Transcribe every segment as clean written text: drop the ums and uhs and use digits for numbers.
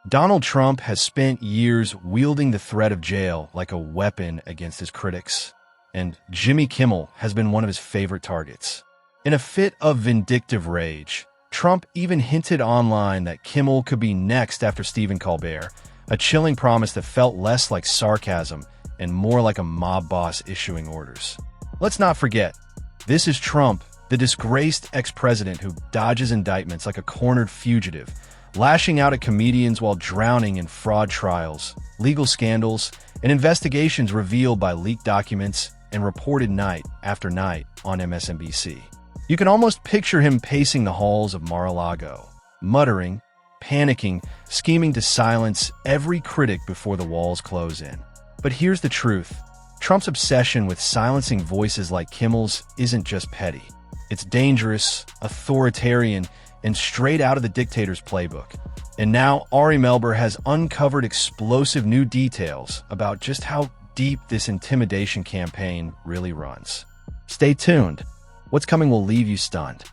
Donald Trump has spent years wielding the threat of jail like a weapon against his critics, and Jimmy Kimmel has been one of his favorite targets. In a fit of vindictive rage, Trump even hinted online that Kimmel could be next after Stephen Colbert, a chilling promise that felt less like sarcasm and more like a mob boss issuing orders. Let's not forget, this is Trump, the disgraced ex-president who dodges indictments like a cornered fugitive, lashing out at comedians while drowning in fraud trials, legal scandals, and investigations revealed by leaked documents and reported night after night on MSNBC. You can almost picture him pacing the halls of Mar-a-Lago, muttering, panicking, scheming to silence every critic before the walls close in. But here's the truth. Trump's obsession with silencing voices like Kimmel's isn't just petty. It's dangerous, authoritarian, and straight out of the dictator's playbook. And now Ari Melber has uncovered explosive new details about just how deep this intimidation campaign really runs. Stay tuned. What's coming will leave you stunned.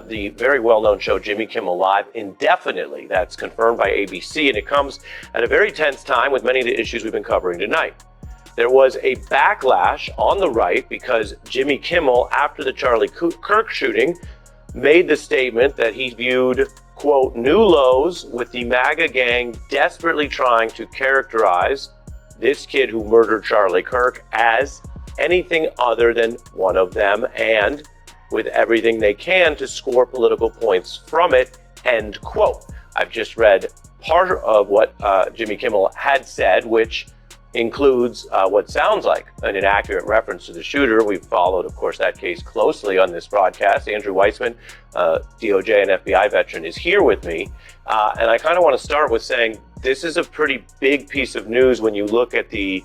The very well-known show Jimmy Kimmel Live indefinitely. That's confirmed by ABC, and it comes at a very tense time with many of the issues we've been covering tonight. There was a backlash on the right because Jimmy Kimmel, after the Charlie Kirk shooting, made the statement that he viewed, quote, new lows with the MAGA gang desperately trying to characterize this kid who murdered Charlie Kirk as anything other than one of them, and with everything they can to score political points from it, end quote. I've just read part of what Jimmy Kimmel had said, which includes what sounds like an inaccurate reference to the shooter. We've followed, of course, that case closely on this broadcast. Andrew Weissman, DOJ and FBI veteran, is here with me. And I kind of want to start with saying this is a pretty big piece of news when you look at the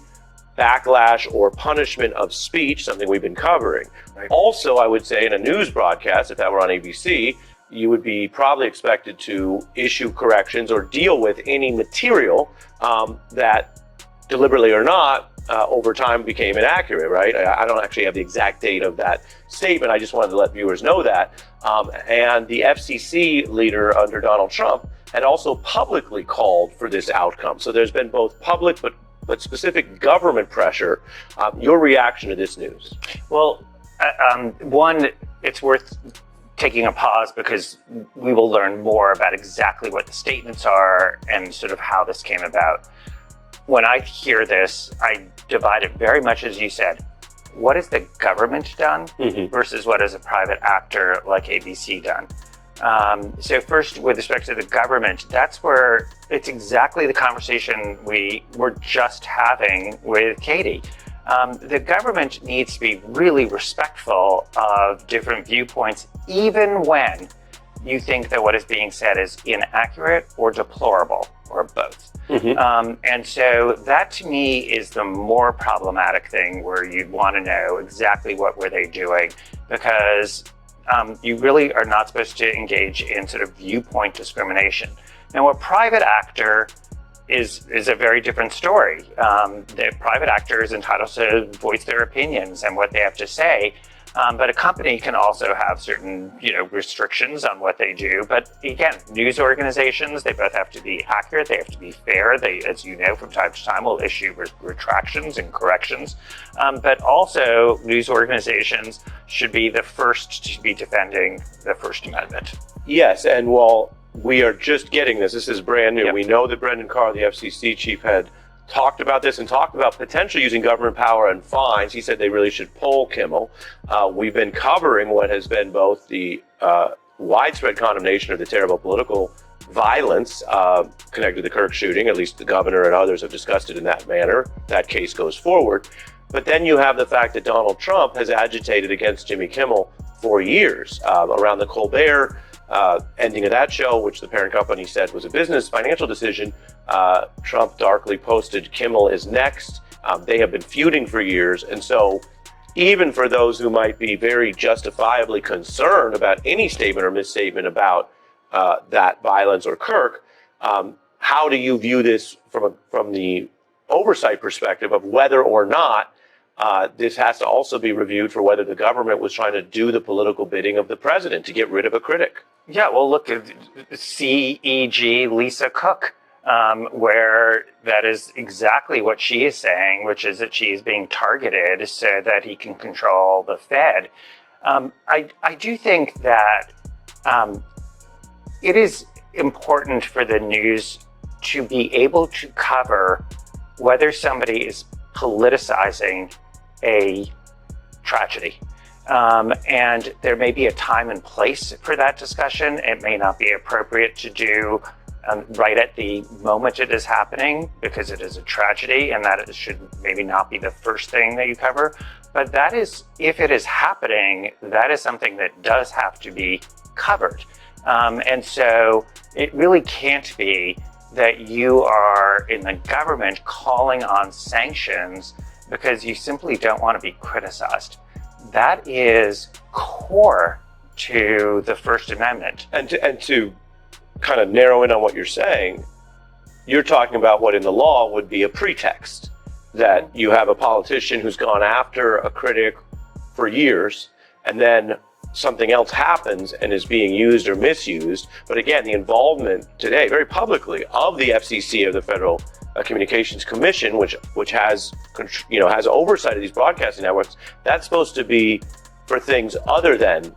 backlash or punishment of speech, something we've been covering. Right. Also, I would say in a news broadcast, if that were on ABC, you would be probably expected to issue corrections or deal with any material that, deliberately or not, over time became inaccurate, right? I don't actually have the exact date of that statement. I just wanted to let viewers know that. And the FCC leader under Donald Trump had also publicly called for this outcome. So there's been both public but specific government pressure. Your reaction to this news? Well, one, it's worth taking a pause because we will learn more about exactly what the statements are and sort of how this came about. When I hear this, I divide it very much as you said. What has the government done versus what has a private actor like ABC done? So first, with respect to the government, that's where it's exactly the conversation we were just having with Katie. The government needs to be really respectful of different viewpoints, even when you think that what is being said is inaccurate or deplorable or both. And so that to me is the more problematic thing, where you'd want to know exactly what were they doing, because you really are not supposed to engage in sort of viewpoint discrimination. Now, a private actor is a very different story. The private actor is entitled to voice their opinions and what they have to say. But a company can also have certain, restrictions on what they do. But again, news organizations, they both have to be accurate. They have to be fair. They, as you know, from time to time will issue retractions and corrections. But also, news organizations should be the first to be defending the First Amendment. Yes, and while we are just getting this is brand new. Yep. We know that Brendan Carr, the FCC chief, had talked about this and talked about potentially using government power and fines. He said they really should poll Kimmel. We've been covering what has been both the widespread condemnation of the terrible political violence connected to the Kirk shooting. At least the governor and others have discussed it in that manner. That case goes forward. But then you have the fact that Donald Trump has agitated against Jimmy Kimmel for years around the Colbert ending of that show, which the parent company said was a business financial decision. Trump darkly posted Kimmel is next. They have been feuding for years. And so even for those who might be very justifiably concerned about any statement or misstatement about that violence or Kirk, how do you view this from the oversight perspective of whether or not this has to also be reviewed for whether the government was trying to do the political bidding of the president to get rid of a critic? Yeah, well, look at CEG Lisa Cook. where that is exactly what she is saying, which is that she is being targeted so that he can control the Fed. I do think that it is important for the news to be able to cover whether somebody is politicizing a tragedy. And there may be a time and place for that discussion. It may not be appropriate to do right at the moment it is happening because it is a tragedy, and that it should maybe not be the first thing that you cover. But that is, if it is happening, that is something that does have to be covered. And so it really can't be that you are in the government calling on sanctions because you simply don't want to be criticized. That is core to the First Amendment. And to kind of narrow in on what you're saying, you're talking about what in the law would be a pretext, that you have a politician who's gone after a critic for years, and then something else happens and is being used or misused. But again, the involvement today, very publicly, of the FCC, of the Federal Communications Commission, which has oversight of these broadcasting networks, that's supposed to be for things other than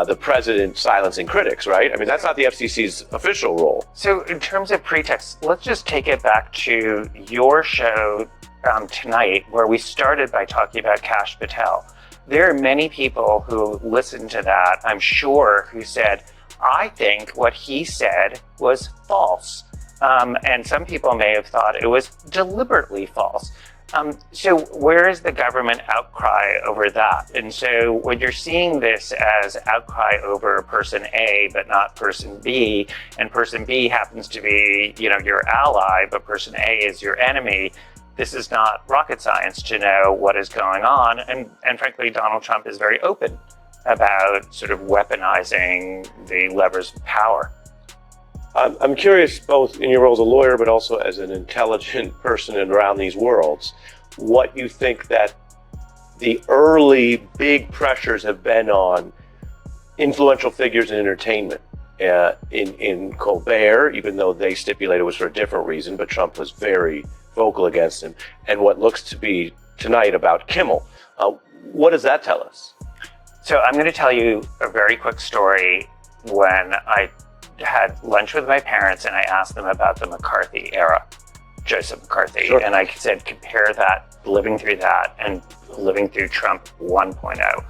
the president silencing critics, right? I mean, that's not the FCC's official role. So in terms of pretext, let's just take it back to your show tonight, where we started by talking about Kash Patel. There are many people who listened to that, I'm sure, who said, I think what he said was false. And some people may have thought it was deliberately false. So where is the government outcry over that? And so when you're seeing this as outcry over person A, but not person B, and person B happens to be, your ally, but person A is your enemy, this is not rocket science to know what is going on. And frankly, Donald Trump is very open about sort of weaponizing the levers of power. I'm curious, both in your role as a lawyer, but also as an intelligent person and around these worlds, what you think that the early big pressures have been on influential figures in entertainment. In Colbert, even though they stipulated it was for a different reason, but Trump was very vocal against him, and what looks to be tonight about Kimmel. What does that tell us? So I'm going to tell you a very quick story. When I had lunch with my parents and I asked them about the McCarthy era, Joseph McCarthy, Sure. And I said, compare that, living through that, and living through Trump 1.0.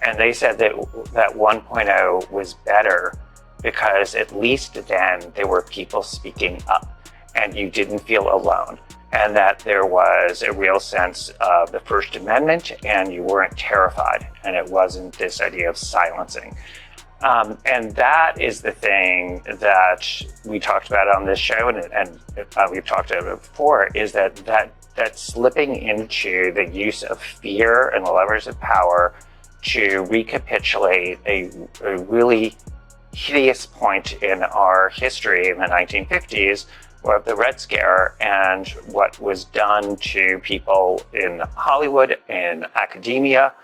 And they said that 1.0 was better because at least then there were people speaking up and you didn't feel alone, and that there was a real sense of the First Amendment and you weren't terrified, and it wasn't this idea of silencing. And that is the thing that we talked about on this show, and we've talked about it before, is that slipping into the use of fear and the levers of power to recapitulate a really hideous point in our history in the 1950s of the Red Scare and what was done to people in Hollywood, in academia,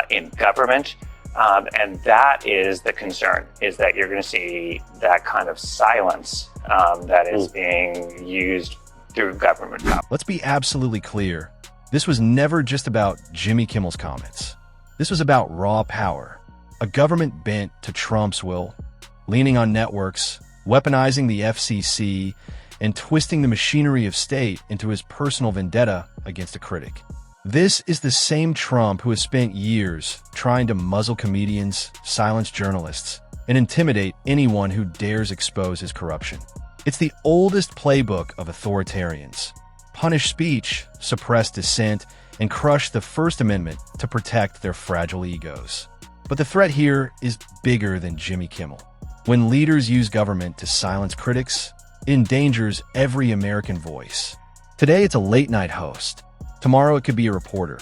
in government. And that is the concern, is that you're going to see that kind of silence that is being used through government power. Let's be absolutely clear. This was never just about Jimmy Kimmel's comments. This was about raw power, a government bent to Trump's will, leaning on networks, weaponizing the FCC, and twisting the machinery of state into his personal vendetta against a critic. This is the same Trump who has spent years trying to muzzle comedians, silence journalists, and intimidate anyone who dares expose his corruption. It's the oldest playbook of authoritarians: punish speech, suppress dissent, and crush the First Amendment to protect their fragile egos. But the threat here is bigger than Jimmy Kimmel. When leaders use government to silence critics, it endangers every American voice. Today, it's a late-night host. Tomorrow, it could be a reporter.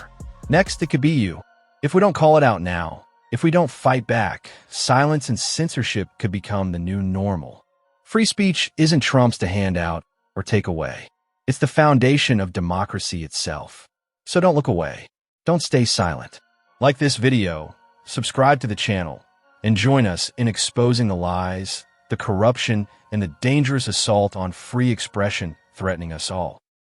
Next, it could be you. If we don't call it out now, if we don't fight back, silence and censorship could become the new normal. Free speech isn't Trump's to hand out or take away. It's the foundation of democracy itself. So don't look away. Don't stay silent. Like this video, subscribe to the channel, and join us in exposing the lies, the corruption, and the dangerous assault on free expression threatening us all.